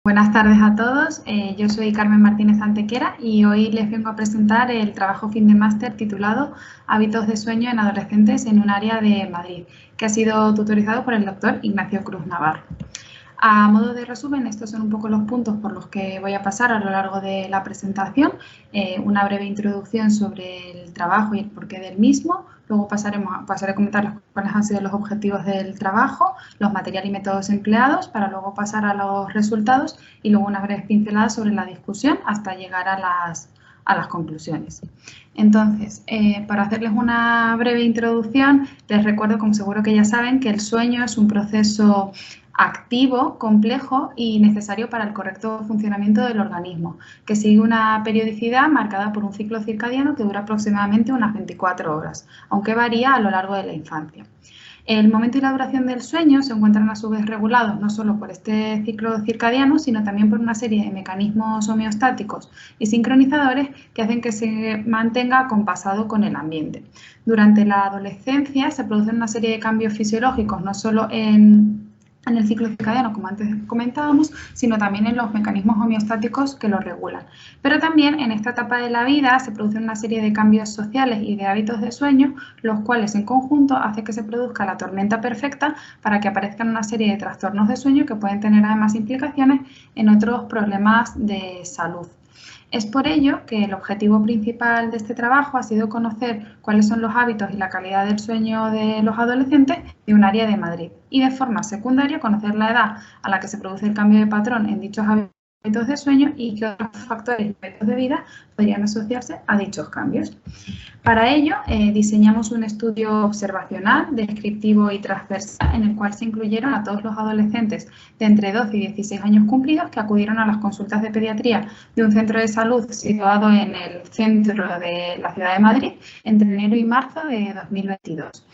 Buenas tardes a todos, yo soy Carmen Martínez Antequera y hoy les vengo a presentar el trabajo fin de máster titulado Hábitos de sueño en adolescentes en un área de Madrid, que ha sido tutorizado por el doctor Ignacio Cruz Navarro. A modo de resumen, estos son un poco los puntos por los que voy a pasar a lo largo de la presentación. Una breve introducción sobre el trabajo y el porqué del mismo. Luego pasaré a comentar cuáles han sido los objetivos del trabajo, los materiales y métodos empleados, para luego pasar a los resultados y luego unas breves pinceladas sobre la discusión hasta llegar a las conclusiones. Entonces, para hacerles una breve introducción, les recuerdo, como seguro que ya saben, que el sueño es un proceso activo, complejo y necesario para el correcto funcionamiento del organismo, que sigue una periodicidad marcada por un ciclo circadiano que dura aproximadamente unas 24 horas, aunque varía a lo largo de la infancia. El momento y la duración del sueño se encuentran a su vez regulados no solo por este ciclo circadiano, sino también por una serie de mecanismos homeostáticos y sincronizadores que hacen que se mantenga compasado con el ambiente. Durante la adolescencia se producen una serie de cambios fisiológicos, no solo en el ciclo circadiano, como antes comentábamos, sino también en los mecanismos homeostáticos que lo regulan. Pero también en esta etapa de la vida se producen una serie de cambios sociales y de hábitos de sueño, los cuales en conjunto hacen que se produzca la tormenta perfecta para que aparezcan una serie de trastornos de sueño que pueden tener además implicaciones en otros problemas de salud. Es por ello que el objetivo principal de este trabajo ha sido conocer cuáles son los hábitos y la calidad del sueño de los adolescentes de un área de Madrid y, de forma secundaria, conocer la edad a la que se produce el cambio de patrón en dichos hábitos de sueño y qué otros factores y hábitos de vida podrían asociarse a dichos cambios. Para ello, diseñamos un estudio observacional, descriptivo y transversal en el cual se incluyeron a todos los adolescentes de entre 12 y 16 años cumplidos que acudieron a las consultas de pediatría de un centro de salud situado en el centro de la ciudad de Madrid entre enero y marzo de 2022.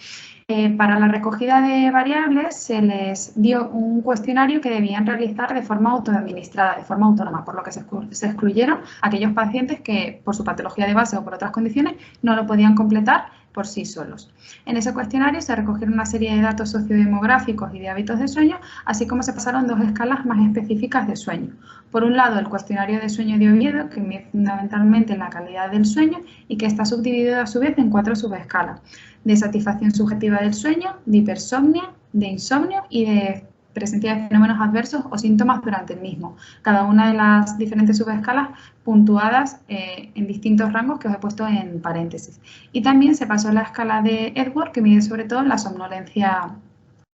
Para la recogida de variables se les dio un cuestionario que debían realizar de forma autoadministrada, de forma autónoma, por lo que se excluyeron aquellos pacientes que por su patología de base o por otras condiciones no lo podían completar por sí solos. En ese cuestionario se recogieron una serie de datos sociodemográficos y de hábitos de sueño, así como se pasaron dos escalas más específicas de sueño. Por un lado, el cuestionario de sueño de Oviedo, que mide fundamentalmente la calidad del sueño y que está subdividido a su vez en 4 subescalas: de satisfacción subjetiva del sueño, de hipersomnia, de insomnio y de presencia de fenómenos adversos o síntomas durante el mismo. Cada una de las diferentes subescalas puntuadas en distintos rangos que os he puesto en paréntesis. Y también se pasó la escala de Edward, que mide sobre todo la somnolencia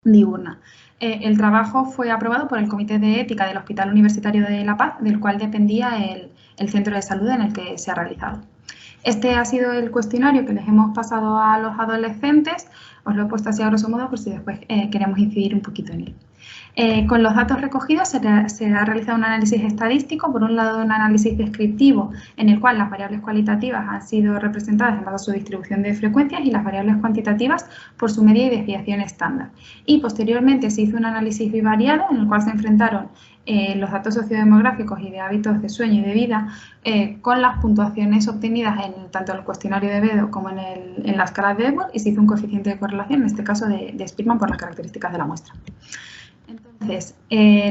diurna. El trabajo fue aprobado por el Comité de Ética del Hospital Universitario de La Paz, del cual dependía el centro de salud en el que se ha realizado. Este ha sido el cuestionario que les hemos pasado a los adolescentes. Os lo he puesto así a grosso modo por si después queremos incidir un poquito en él. Con los datos recogidos se ha realizado un análisis estadístico, por un lado un análisis descriptivo en el cual las variables cualitativas han sido representadas en base a su distribución de frecuencias y las variables cuantitativas por su media y desviación estándar. Y posteriormente se hizo un análisis bivariado en el cual se enfrentaron los datos sociodemográficos y de hábitos de sueño y de vida con las puntuaciones obtenidas en tanto en el cuestionario de Oviedo como en la escala de Edward, y se hizo un coeficiente de correlación, en este caso de Spearman, por las características de la muestra. Entonces,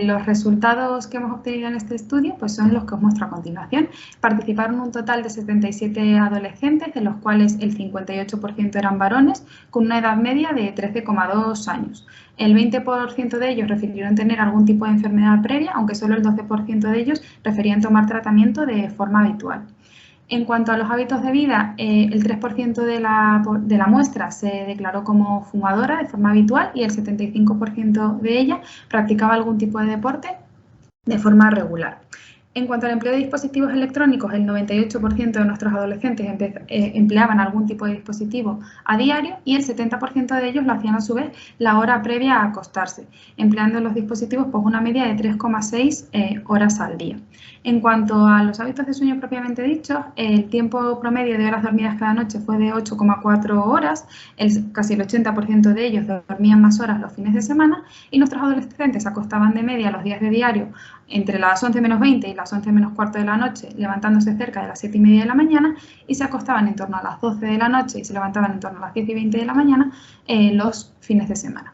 los resultados que hemos obtenido en este estudio pues son los que os muestro a continuación. Participaron un total de 77 adolescentes, de los cuales el 58% eran varones, con una edad media de 13,2 años. El 20% de ellos refirieron tener algún tipo de enfermedad previa, aunque solo el 12% de ellos referían tomar tratamiento de forma habitual. En cuanto a los hábitos de vida, el 3% de la muestra se declaró como fumadora de forma habitual y el 75% de ella practicaba algún tipo de deporte de forma regular. En cuanto al empleo de dispositivos electrónicos, el 98% de nuestros adolescentes empleaban algún tipo de dispositivo a diario y el 70% de ellos lo hacían a su vez la hora previa a acostarse, empleando los dispositivos pues una media de 3,6 horas al día. En cuanto a los hábitos de sueño propiamente dichos, el tiempo promedio de horas dormidas cada noche fue de 8,4 horas, casi el 80% de ellos dormían más horas los fines de semana y nuestros adolescentes se acostaban de media los días de diario entre las 11 menos 20 y las 11 menos cuarto de la noche, levantándose cerca de las 7 y media de la mañana, y se acostaban en torno a las 12 de la noche y se levantaban en torno a las 10 y 20 de la mañana los fines de semana.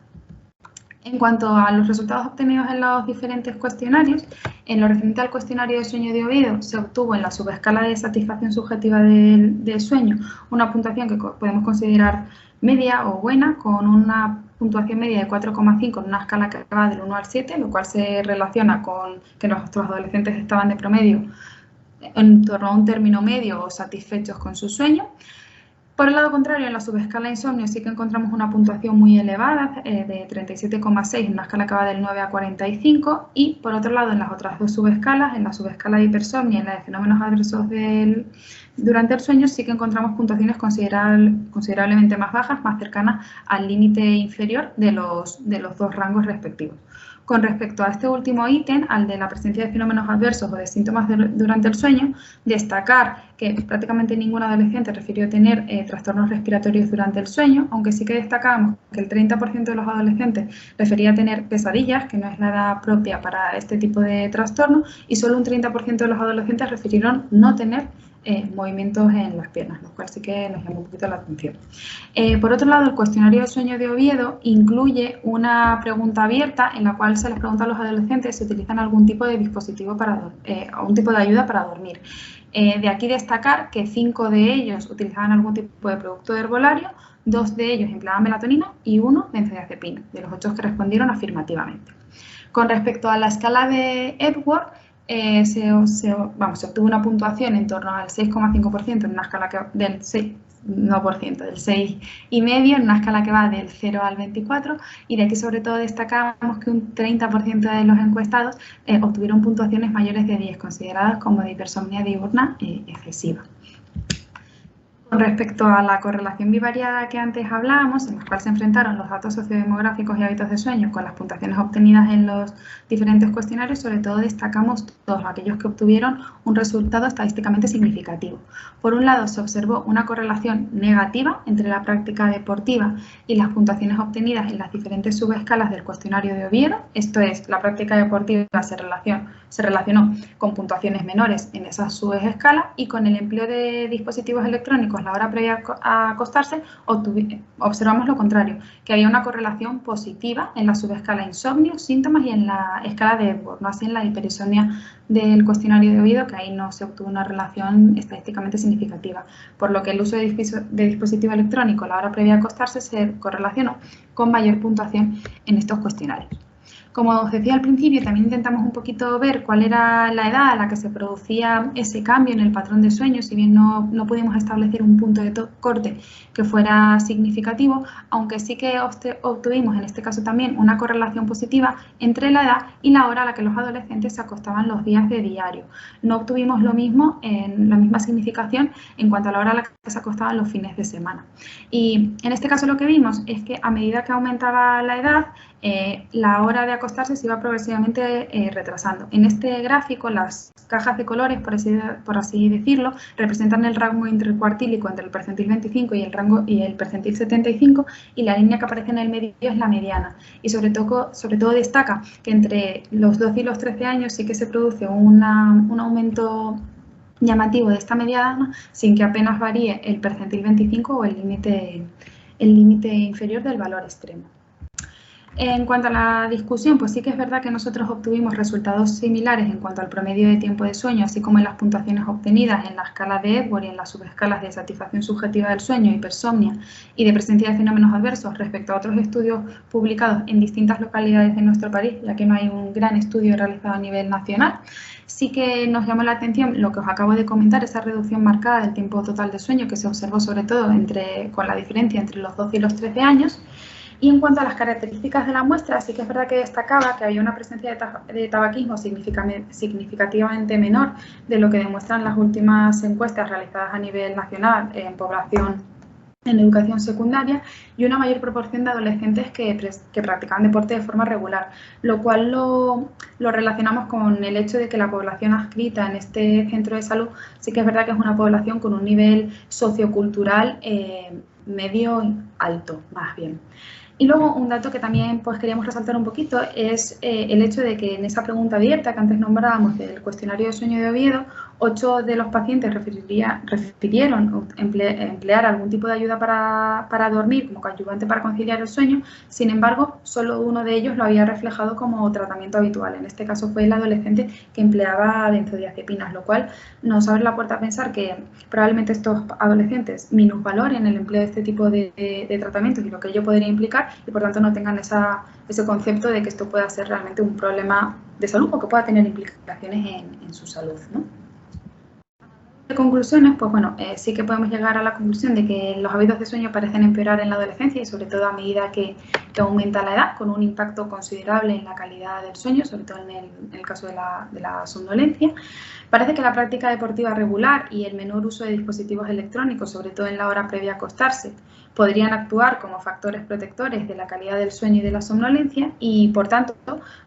En cuanto a los resultados obtenidos en los diferentes cuestionarios, en lo referente al cuestionario de sueño de Oviedo se obtuvo en la subescala de satisfacción subjetiva del sueño una puntuación que podemos considerar media o buena, con una puntuación media de 4,5 en una escala que va del 1 al 7, lo cual se relaciona con que nuestros adolescentes estaban de promedio en torno a un término medio o satisfechos con su sueño. Por el lado contrario, en la subescala insomnio sí que encontramos una puntuación muy elevada de 37,6 en una escala que va del 9 a 45, y por otro lado en las otras dos subescalas, en la subescala de hipersomnia y en la de fenómenos adversos durante el sueño, sí que encontramos puntuaciones considerablemente más bajas, más cercanas al límite inferior de los dos rangos respectivos. Con respecto a este último ítem, al de la presencia de fenómenos adversos o de síntomas durante el sueño, destacar que prácticamente ningún adolescente refirió tener trastornos respiratorios durante el sueño, aunque sí que destacábamos que el 30% de los adolescentes refería tener pesadillas, que no es la edad propia para este tipo de trastorno, y solo un 30% de los adolescentes refirieron no tener movimientos en las piernas, lo cual sí que nos llamó un poquito la atención. Por otro lado, el cuestionario de sueño de Oviedo incluye una pregunta abierta en la cual se les pregunta a los adolescentes si utilizan algún tipo de dispositivo algún tipo de ayuda para dormir. De aquí destacar que 5 de ellos utilizaban algún tipo de producto herbolario, 2 de ellos empleaban melatonina y 1 benzodiazepina, de los 8 que respondieron afirmativamente. Con respecto a la escala de Epworth, se obtuvo una puntuación en torno al 6,5% en una escala del 6,5 en una escala que va del 0 al 24, y de aquí sobre todo destacamos que un 30% de los encuestados obtuvieron puntuaciones mayores de 10, consideradas como de hipersomnia diurna excesiva. Con respecto a la correlación bivariada que antes hablábamos, en la cual se enfrentaron los datos sociodemográficos y hábitos de sueño con las puntuaciones obtenidas en los diferentes cuestionarios, sobre todo destacamos todos aquellos que obtuvieron un resultado estadísticamente significativo. Por un lado, se observó una correlación negativa entre la práctica deportiva y las puntuaciones obtenidas en las diferentes subescalas del cuestionario de Oviedo, esto es, la práctica deportiva se relacionó con puntuaciones menores en esas subescalas, y con el empleo de dispositivos electrónicos la hora previa a acostarse observamos lo contrario, que había una correlación positiva en la subescala insomnio, síntomas y en la escala de Epworth, no así en la hiperisomnia del cuestionario de Oviedo, que ahí no se obtuvo una relación estadísticamente significativa, por lo que el uso de dispositivo electrónico la hora previa a acostarse se correlacionó con mayor puntuación en estos cuestionarios. Como os decía al principio, también intentamos un poquito ver cuál era la edad a la que se producía ese cambio en el patrón de sueño, si bien no pudimos establecer un punto de corte que fuera significativo, aunque sí que obtuvimos en este caso también una correlación positiva entre la edad y la hora a la que los adolescentes se acostaban los días de diario. No obtuvimos la misma significación en cuanto a la hora a la que se acostaban los fines de semana. Y en este caso lo que vimos es que a medida que aumentaba la edad, la hora de acostarse se iba progresivamente retrasando. En este gráfico, las cajas de colores, por así decirlo, representan el rango intercuartílico entre el percentil 25 y el percentil 75, y la línea que aparece en el medio es la mediana. Y sobre todo destaca que entre los 12 y los 13 años sí que se produce un aumento llamativo de esta mediana, sin que apenas varíe el percentil 25 o el límite inferior del valor extremo. En cuanto a la discusión, pues sí que es verdad que nosotros obtuvimos resultados similares en cuanto al promedio de tiempo de sueño, así como en las puntuaciones obtenidas en la escala de Epworth y en las subescalas de satisfacción subjetiva del sueño, hipersomnia y de presencia de fenómenos adversos respecto a otros estudios publicados en distintas localidades de nuestro país, ya que no hay un gran estudio realizado a nivel nacional. Sí que nos llamó la atención lo que os acabo de comentar, esa reducción marcada del tiempo total de sueño que se observó sobre todo con la diferencia entre los 12 y los 13 años. Y en cuanto a las características de la muestra, sí que es verdad que destacaba que había una presencia de tabaquismo significativamente menor de lo que demuestran las últimas encuestas realizadas a nivel nacional en población en educación secundaria, y una mayor proporción de adolescentes que practican deporte de forma regular, lo cual lo relacionamos con el hecho de que la población adscrita en este centro de salud sí que es verdad que es una población con un nivel sociocultural medio alto, más bien. Y luego un dato que también pues, queríamos resaltar un poquito es el hecho de que en esa pregunta abierta que antes nombrábamos del cuestionario de sueño de Oviedo 8 de los pacientes refirieron emplear algún tipo de ayuda para dormir como coadyuvante para conciliar el sueño. Sin embargo, solo uno de ellos lo había reflejado como tratamiento habitual. En este caso fue el adolescente que empleaba benzodiazepinas, lo cual nos abre la puerta a pensar que probablemente estos adolescentes minusvaloren el empleo de este tipo de tratamientos y lo que ello podría implicar, y por tanto no tengan ese concepto de que esto pueda ser realmente un problema de salud o que pueda tener implicaciones en su salud, ¿no? De conclusiones, pues bueno, sí que podemos llegar a la conclusión de que los hábitos de sueño parecen empeorar en la adolescencia y sobre todo a medida que aumenta la edad, con un impacto considerable en la calidad del sueño, sobre todo en el caso de la somnolencia. Parece que la práctica deportiva regular y el menor uso de dispositivos electrónicos, sobre todo en la hora previa a acostarse, podrían actuar como factores protectores de la calidad del sueño y de la somnolencia y, por tanto,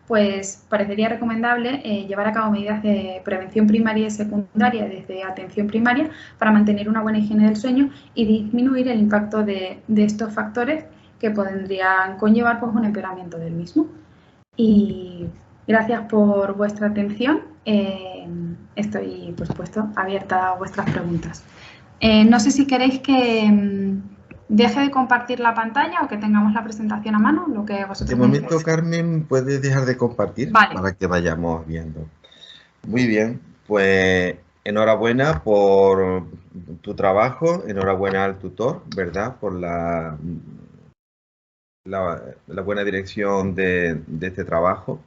pues parecería recomendable llevar a cabo medidas de prevención primaria y secundaria desde atención primaria para mantener una buena higiene del sueño y disminuir el impacto de estos factores que podrían conllevar pues, un empeoramiento del mismo. Y gracias por vuestra atención. Estoy, por supuesto, abierta a vuestras preguntas. No sé si queréis que deje de compartir la pantalla o que tengamos la presentación a mano, lo que vosotros De momento, Carmen, puedes dejar de compartir para que vayamos viendo. Muy bien, pues enhorabuena por tu trabajo, enhorabuena al tutor, ¿verdad? Por la buena dirección de este trabajo.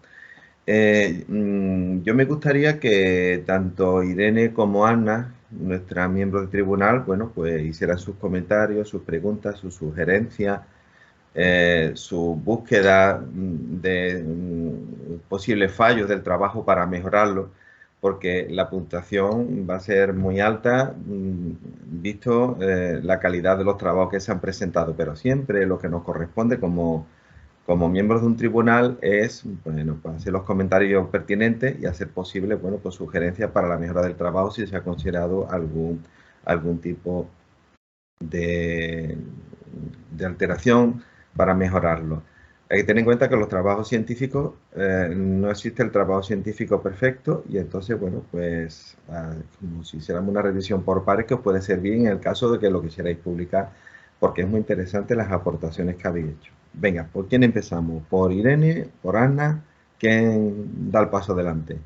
Yo me gustaría que tanto Irene como Ana, nuestra miembro del tribunal, bueno, pues hicieran sus comentarios, sus preguntas, sus sugerencias, su búsqueda de posibles fallos del trabajo para mejorarlo, porque la puntuación va a ser muy alta visto la calidad de los trabajos que se han presentado, pero siempre lo que nos corresponde como miembros de un tribunal es, bueno, pues hacer los comentarios pertinentes y hacer posible, bueno, pues sugerencias para la mejora del trabajo si se ha considerado algún tipo de alteración para mejorarlo. Hay que tener en cuenta que los trabajos científicos, no existe el trabajo científico perfecto y entonces, bueno, pues como si hiciéramos una revisión por pares que os puede servir en el caso de que lo quisierais publicar, porque es muy interesante las aportaciones que habéis hecho. Venga, ¿por quién empezamos? ¿Por Irene? ¿Por Ana? ¿Quién da el paso adelante?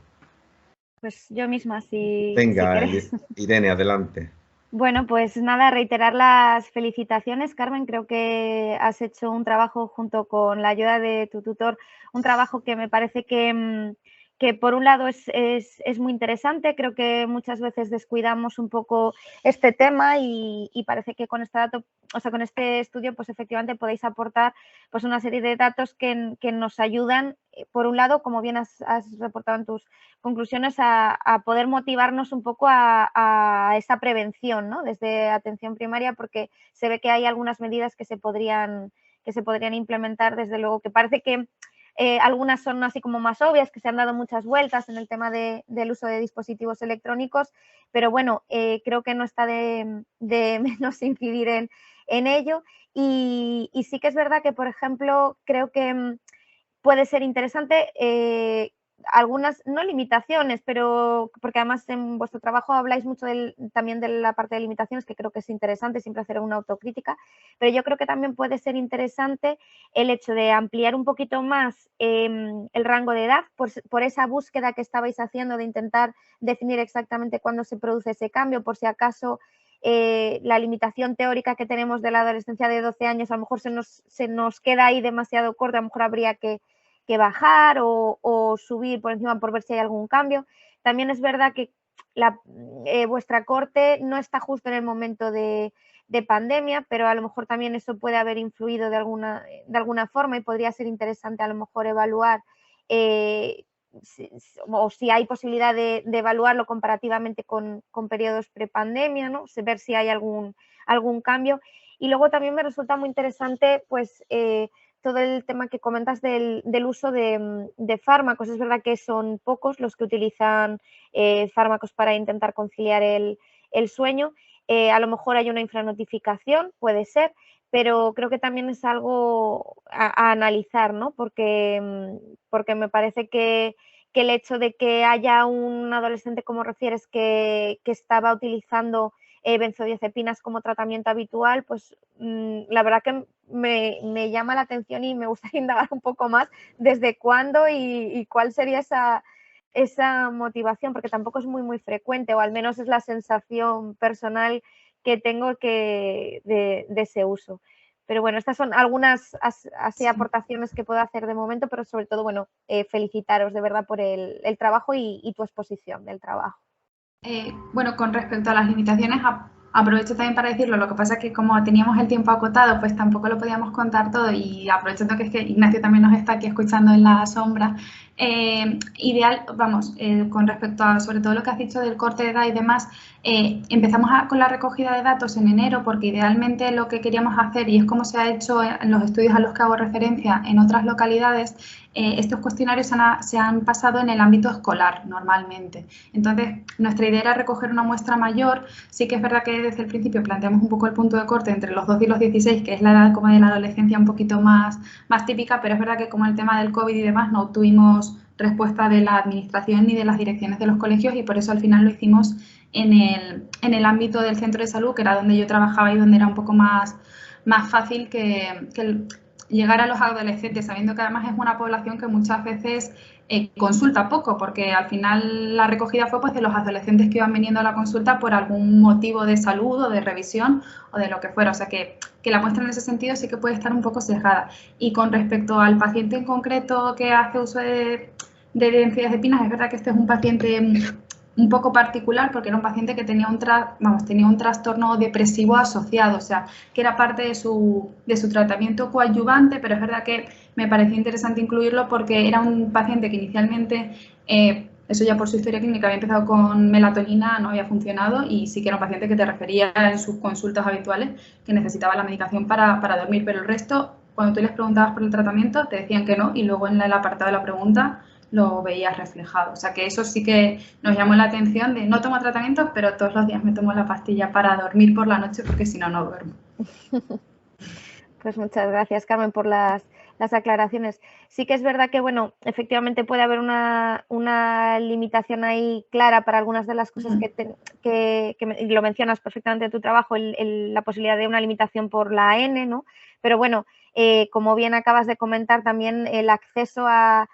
Pues yo misma, si Venga, quieres. Irene, adelante. Bueno, pues nada, reiterar las felicitaciones, Carmen. Creo que has hecho un trabajo junto con la ayuda de tu tutor, un trabajo que me parece que por un lado es muy interesante. Creo que muchas veces descuidamos un poco este tema y parece que con este dato, o sea, con este estudio, pues efectivamente podéis aportar pues una serie de datos que nos ayudan, por un lado, como bien has reportado en tus conclusiones, a poder motivarnos un poco a esa prevención, ¿no? Desde atención primaria, porque se ve que hay algunas medidas que se podrían implementar, desde luego, que parece que algunas son así como más obvias, que se han dado muchas vueltas en el tema del uso de dispositivos electrónicos, pero bueno, creo que no está de menos incidir en ello. Y sí que es verdad que, por ejemplo, creo que puede ser interesante algunas, no limitaciones, pero porque además en vuestro trabajo habláis mucho también de la parte de limitaciones, que creo que es interesante siempre hacer una autocrítica, pero yo creo que también puede ser interesante el hecho de ampliar un poquito más el rango de edad por esa búsqueda que estabais haciendo de intentar definir exactamente cuándo se produce ese cambio, por si acaso la limitación teórica que tenemos de la adolescencia de 12 años a lo mejor se nos queda ahí demasiado corta, a lo mejor habría que bajar o subir por encima por ver si hay algún cambio. También es verdad que vuestra corte no está justo en el momento de pandemia, pero a lo mejor también eso puede haber influido de alguna forma y podría ser interesante a lo mejor evaluar o si hay posibilidad de evaluarlo comparativamente con periodos prepandemia, ¿no? Ver si hay algún cambio. Y luego también me resulta muy interesante pues todo el tema que comentas del uso de fármacos. Es verdad que son pocos los que utilizan fármacos para intentar conciliar el sueño. A lo mejor hay una infranotificación, puede ser, pero creo que también es algo a analizar, ¿no? Porque me parece que el hecho de que haya un adolescente, como refieres, que estaba utilizando benzodiazepinas como tratamiento habitual, pues la verdad que me llama la atención y me gustaría indagar un poco más desde cuándo y cuál sería esa motivación, porque tampoco es muy frecuente, o al menos es la sensación personal que tengo de ese uso. Pero bueno, estas son algunas así aportaciones que puedo hacer de momento, pero sobre todo, bueno, felicitaros de verdad por el trabajo y tu exposición del trabajo. Bueno, con respecto a las limitaciones, aprovecho también para decirlo, lo que pasa es que como teníamos el tiempo acotado, pues tampoco lo podíamos contar todo, y aprovechando que es que Ignacio también nos está aquí escuchando en la sombra, ideal, vamos, con respecto a sobre todo lo que has dicho del corte de edad y demás, empezamos con la recogida de datos en enero, porque idealmente lo que queríamos hacer, y es como se ha hecho en los estudios a los que hago referencia en otras localidades, estos cuestionarios se han pasado en el ámbito escolar normalmente. Entonces, nuestra idea era recoger una muestra mayor. Sí que es verdad que desde el principio planteamos un poco el punto de corte entre los 12 y los 16, que es la edad como de la adolescencia un poquito más típica, pero es verdad que como el tema del COVID y demás no obtuvimos respuesta de la administración ni de las direcciones de los colegios, y por eso al final lo hicimos en el ámbito del centro de salud, que era donde yo trabajaba y donde era un poco más fácil que llegar a los adolescentes, sabiendo que además es una población que muchas veces consulta poco, porque al final la recogida fue pues de los adolescentes que iban viniendo a la consulta por algún motivo de salud o de revisión o de lo que fuera, o sea que la muestra en ese sentido sí que puede estar un poco sesgada. Y con respecto al paciente en concreto que hace uso de benzodiazepinas, es verdad que este es un paciente un poco particular, porque era un paciente que tenía un trastorno depresivo asociado, o sea, que era parte de su tratamiento coadyuvante, pero es verdad que me pareció interesante incluirlo porque era un paciente que inicialmente, eso ya por su historia clínica, había empezado con melatonina, no había funcionado, y sí que era un paciente que te refería en sus consultas habituales que necesitaba la medicación para dormir, pero el resto, cuando tú les preguntabas por el tratamiento, te decían que no, y luego en el apartado de la pregunta lo veías reflejado. O sea que eso sí que nos llamó la atención de no tomo tratamientos, pero todos los días me tomo la pastilla para dormir por la noche porque si no, no duermo. Pues muchas gracias, Carmen, por las aclaraciones. Sí que es verdad que, bueno, efectivamente puede haber una limitación ahí clara para algunas de las cosas que lo mencionas perfectamente en tu trabajo, la posibilidad de una limitación por la N, ¿no? Pero bueno, como bien acabas de comentar, también el acceso a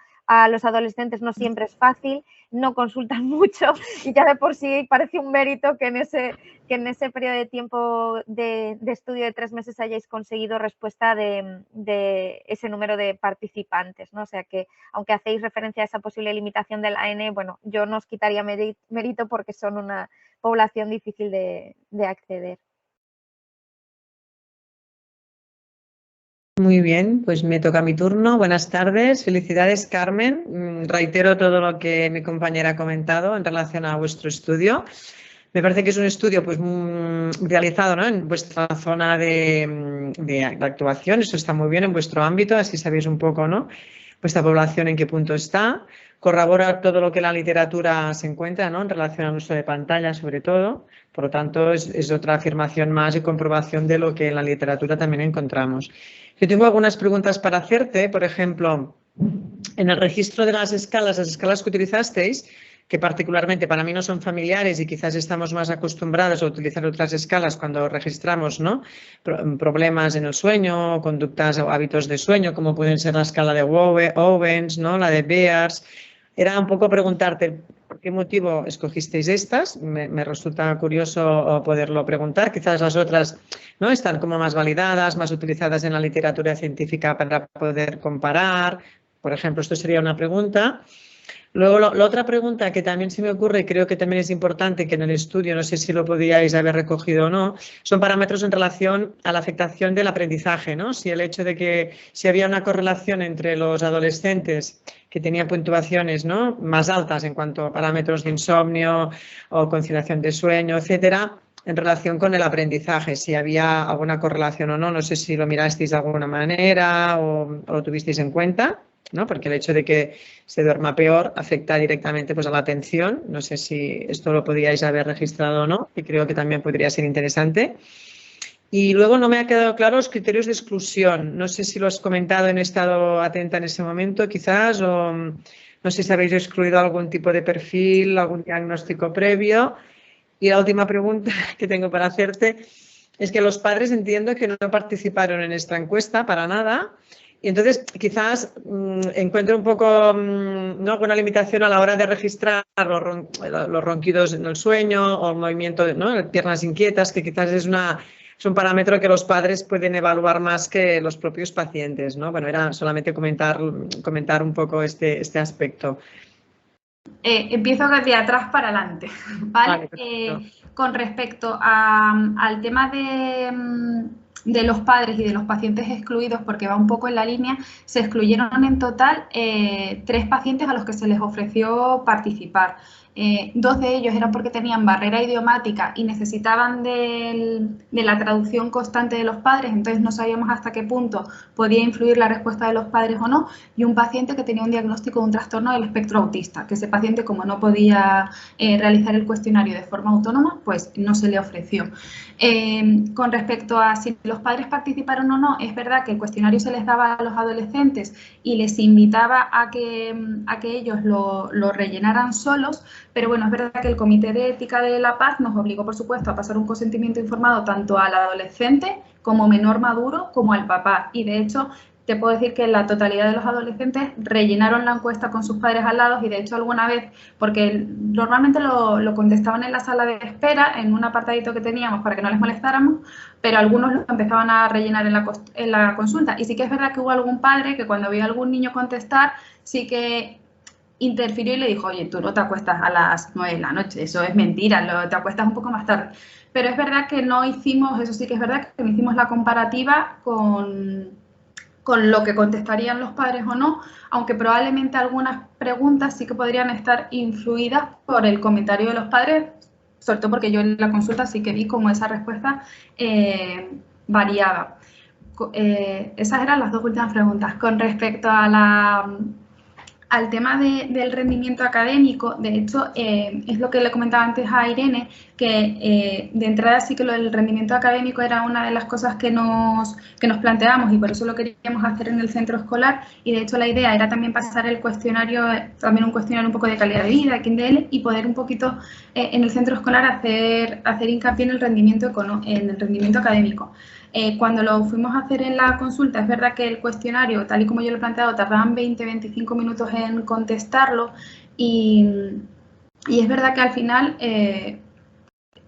los adolescentes no siempre es fácil, no consultan mucho y ya de por sí parece un mérito que en ese periodo de tiempo de estudio de 3 meses hayáis conseguido respuesta de ese número de participantes, ¿no? O sea que, aunque hacéis referencia a esa posible limitación del AN, bueno, yo no os quitaría mérito porque son una población difícil de acceder. Muy bien, pues me toca mi turno. Buenas tardes, felicidades, Carmen. Reitero todo lo que mi compañera ha comentado en relación a vuestro estudio. Me parece que es un estudio pues, realizado, ¿no?, en vuestra zona de actuación. Eso está muy bien en vuestro ámbito, así sabéis un poco, ¿no?, vuestra población en qué punto está. Corrobora todo lo que la literatura se encuentra, ¿no?, en relación al uso de pantalla, sobre todo. Por lo tanto, es otra afirmación más y comprobación de lo que en la literatura también encontramos. Yo tengo algunas preguntas para hacerte. Por ejemplo, en el registro de las escalas que utilizasteis, que particularmente para mí no son familiares y quizás estamos más acostumbrados a utilizar otras escalas cuando registramos, ¿no?, problemas en el sueño, conductas o hábitos de sueño, como pueden ser la escala de Owens, ¿no?, la de Bears. Era un poco preguntarte por qué motivo escogisteis estas. Me resulta curioso poderlo preguntar. Quizás las otras, ¿no?, están como más validadas, más utilizadas en la literatura científica para poder comparar. Por ejemplo, esto sería una pregunta. Luego, la otra pregunta que también se me ocurre y creo que también es importante, que en el estudio, no sé si lo podíais haber recogido o no, son parámetros en relación a la afectación del aprendizaje, ¿no? Si el hecho de que si había una correlación entre los adolescentes que tenían puntuaciones, ¿no?, más altas en cuanto a parámetros de insomnio o conciliación de sueño, etcétera, en relación con el aprendizaje, si había alguna correlación o no. No sé si lo mirasteis de alguna manera o lo tuvisteis en cuenta, ¿no?, porque el hecho de que se duerma peor afecta directamente pues, a la atención. No sé si esto lo podíais haber registrado o no, y creo que también podría ser interesante. Y luego no me ha quedado claro los criterios de exclusión. No sé si lo has comentado, he estado atenta en ese momento quizás, o No sé si habéis excluido algún tipo de perfil, algún diagnóstico previo. Y la última pregunta que tengo para hacerte es que los padres entiendo que no participaron en esta encuesta para nada. Y entonces quizás encuentro un poco ¿no? alguna limitación a la hora de registrar los ronquidos en el sueño o el movimiento de ¿no? piernas inquietas, que quizás es un parámetro que los padres pueden evaluar más que los propios pacientes, ¿no? Bueno, era solamente comentar un poco este aspecto. Empiezo de atrás para adelante, ¿vale? Con respecto al tema de los padres y de los pacientes excluidos, porque va un poco en la línea, se excluyeron en total 3 pacientes a los que se les ofreció participar. 2 de ellos eran porque tenían barrera idiomática y necesitaban de la traducción constante de los padres, entonces no sabíamos hasta qué punto podía influir la respuesta de los padres o no, y un paciente que tenía un diagnóstico de un trastorno del espectro autista, que ese paciente, como no podía realizar el cuestionario de forma autónoma, pues no se le ofreció. Con respecto a si los padres participaron o no, es verdad que el cuestionario se les daba a los adolescentes y les invitaba a que ellos lo rellenaran solos, pero bueno, es verdad que el Comité de Ética de la Paz nos obligó, por supuesto, a pasar un consentimiento informado tanto al adolescente como menor maduro como al papá. Y de hecho, te puedo decir que la totalidad de los adolescentes rellenaron la encuesta con sus padres al lado y de hecho alguna vez, porque normalmente lo contestaban en la sala de espera, en un apartadito que teníamos para que no les molestáramos, pero algunos lo empezaban a rellenar en la consulta. Y sí que es verdad que hubo algún padre que cuando vio a algún niño contestar, sí que interfirió y le dijo, oye, tú no te acuestas a las 9 de la noche, eso es mentira, te acuestas un poco más tarde. Pero es verdad que no hicimos, eso sí que es verdad, que no hicimos la comparativa con lo que contestarían los padres o no, aunque probablemente algunas preguntas sí que podrían estar influidas por el comentario de los padres, sobre todo porque yo en la consulta sí que vi como esa respuesta variaba. Esas eran las 2 últimas preguntas. Con respecto a al tema del rendimiento académico, de hecho, es lo que le comentaba antes a Irene, que de entrada sí que lo del rendimiento académico era una de las cosas que nos planteamos y por eso lo queríamos hacer en el centro escolar, y de hecho la idea era también pasar el cuestionario, también un cuestionario un poco de calidad de vida, KINDL, y poder un poquito en el centro escolar hacer hincapié en el rendimiento académico. Cuando lo fuimos a hacer en la consulta, es verdad que el cuestionario, tal y como yo lo he planteado, tardaban 20-25 minutos en contestarlo y es verdad que al final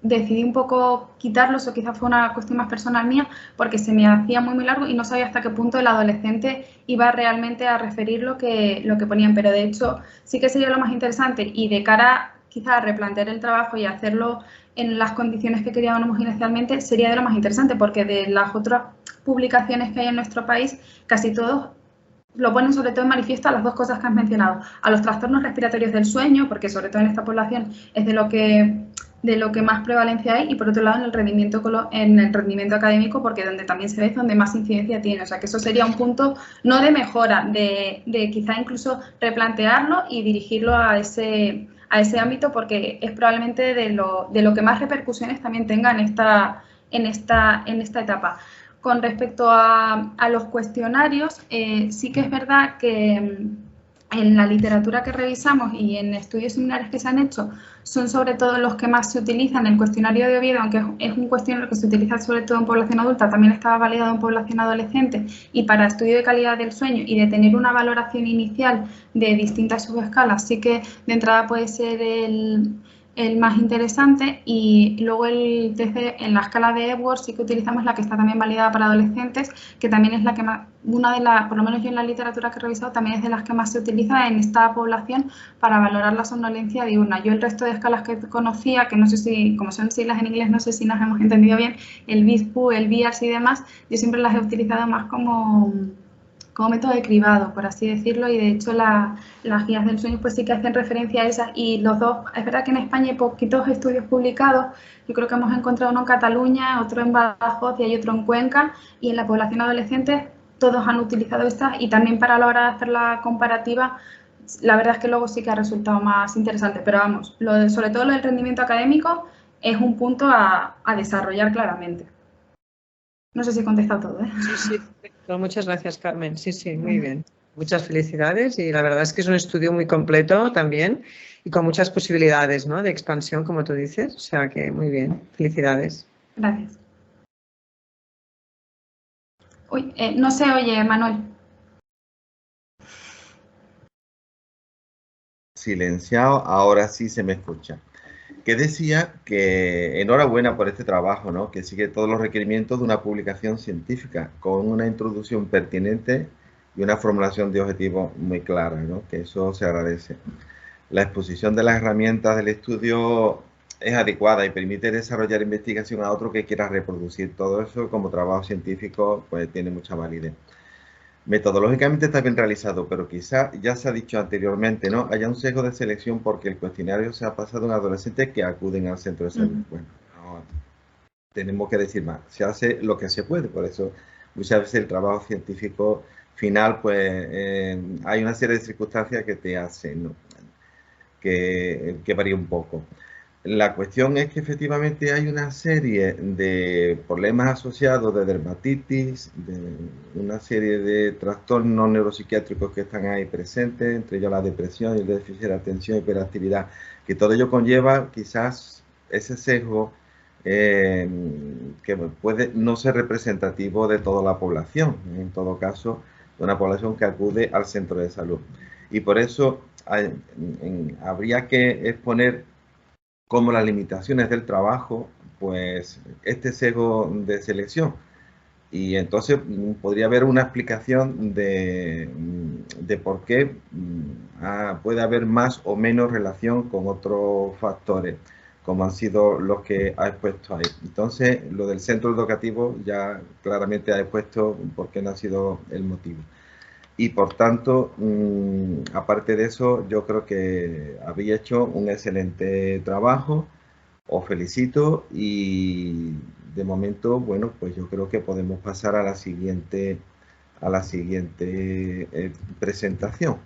decidí un poco quitarlo, eso quizás fue una cuestión más personal mía, porque se me hacía muy largo y no sabía hasta qué punto el adolescente iba realmente a referir lo que ponían, pero de hecho sí que sería lo más interesante y de cara quizás a replantear el trabajo y hacerlo en las condiciones que queríamos inicialmente, sería de lo más interesante, porque de las otras publicaciones que hay en nuestro país, casi todos lo ponen sobre todo en manifiesto a las 2 cosas que has mencionado, a los trastornos respiratorios del sueño, porque sobre todo en esta población es de lo que más prevalencia hay, y por otro lado en el rendimiento académico, porque donde también se ve donde más incidencia tiene. O sea que eso sería un punto no de mejora, de quizá incluso replantearlo y dirigirlo a ese ámbito, porque es probablemente de lo que más repercusiones también tenga en esta etapa. Con respecto a los cuestionarios, sí que es verdad que en la literatura que revisamos y en estudios similares que se han hecho, son sobre todo los que más se utilizan. El cuestionario de Oviedo, aunque es un cuestionario que se utiliza sobre todo en población adulta, también estaba validado en población adolescente, y para estudio de calidad del sueño y de tener una valoración inicial de distintas subescalas, sí que de entrada puede ser el más interesante. Y luego el TC en la escala de Epworth sí que utilizamos la que está también validada para adolescentes, que también es la que más, por lo menos yo en la literatura que he revisado, también es de las que más se utiliza en esta población para valorar la somnolencia diurna. Yo el resto de escalas que conocía, que no sé si, como son siglas en inglés, no sé si nos hemos entendido bien, el BISPU, el BIAS y demás, yo siempre las he utilizado más como método de cribado, por así decirlo, y de hecho las guías del sueño pues sí que hacen referencia a esas, y los dos, es verdad que en España hay poquitos estudios publicados, yo creo que hemos encontrado uno en Cataluña, otro en Badajoz y hay otro en Cuenca, y en la población adolescente todos han utilizado estas, y también para la hora de hacer la comparativa, la verdad es que luego sí que ha resultado más interesante, pero vamos, sobre todo lo del rendimiento académico es un punto a desarrollar claramente. No sé si he contestado todo, ¿eh? Sí, perfecto. Muchas gracias, Carmen. Sí, muy bien. Muchas felicidades y la verdad es que es un estudio muy completo también y con muchas posibilidades, ¿no?, de expansión, como tú dices. O sea que muy bien, felicidades. Gracias. Uy, no se oye, Manuel. Silenciado, ahora sí se me escucha. Que decía que enhorabuena por este trabajo, ¿no?, que sigue todos los requerimientos de una publicación científica, con una introducción pertinente y una formulación de objetivos muy clara, ¿no?, que eso se agradece. La exposición de las herramientas del estudio es adecuada y permite desarrollar investigación a otro que quiera reproducir. Todo eso como trabajo científico pues tiene mucha validez. Metodológicamente está bien realizado, pero quizá ya se ha dicho anteriormente, ¿no?, haya un sesgo de selección porque el cuestionario se ha pasado en adolescentes que acuden al centro de salud. Bueno, no, tenemos que decir más. Se hace lo que se puede, por eso muchas veces el trabajo científico final, pues hay una serie de circunstancias que te hacen, ¿no?, que varía un poco. La cuestión es que efectivamente hay una serie de problemas asociados de dermatitis, de una serie de trastornos neuropsiquiátricos que están ahí presentes, entre ellos la depresión y el déficit de atención y hiperactividad, que todo ello conlleva quizás ese sesgo que puede no ser representativo de toda la población, en todo caso, de una población que acude al centro de salud. Y por eso habría que exponer como las limitaciones del trabajo, pues este sesgo de selección. Y entonces podría haber una explicación de por qué puede haber más o menos relación con otros factores, como han sido los que ha expuesto ahí. Entonces, lo del centro educativo ya claramente ha expuesto por qué no ha sido el motivo. Y por tanto, aparte de eso, yo creo que había hecho un excelente trabajo. Os felicito y de momento, bueno, pues yo creo que podemos pasar a la siguiente presentación.